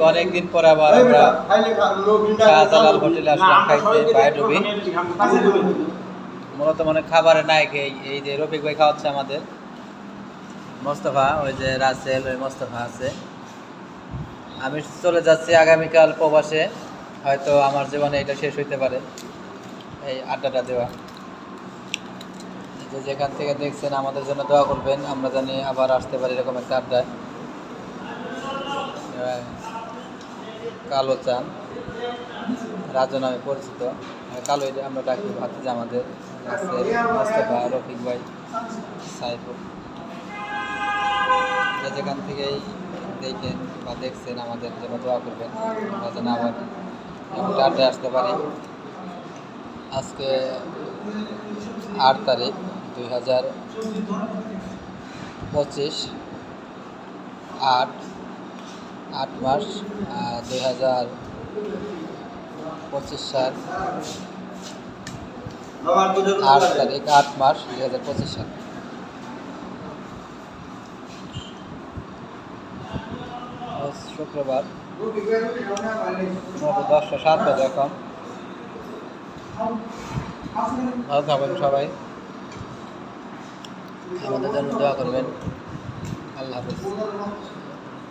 অনেকদিন পরে আবার আমরা শাহজালাল হোটেলে আসলাম খাইতে ভাই রবি। মূলত মানে খাবারে নায়ক এই যে রফিক ভাই খাওয়াচ্ছে আমাদের, মোস্তফা, ওই যে রাসেল, ওই মোস্তফা আছে। আমি চলে যাচ্ছি আগামীকাল প্রবাসে, হয়তো আমার জীবনে এটা শেষ হইতে পারে এই আড্ডাটা দেওয়া। যে যেখান থেকে দেখছেন আমাদের জন্য দোয়া করবেন, আমরা জানি আবার আসতে পারি এরকম একটা আড্ডায়। কালো চান, রাজু নামে পরিচিত, কালো আমরা ডাকি ভাতিজা আমাদের আছে, মোস্তফা, রফিক ভাই, সাইফুল। যে যেখান থেকেই দেখেন বা দেখছেন আমাদের জন্য দোয়া করবেন, আমরা যেন আবার একটা আড্ডায় আসতে পারি। আজকে 8 তারিখ 2025, 8 মাস 2025 সাল, 8 তারিখ 8 মাস 2025 সাল। শুক্রবার 10:07 বাজে এখন। ভালো থাকবেন সবাই, আমাদের জন্য দোয়া করবেন। আল্লাহ হাফেজ।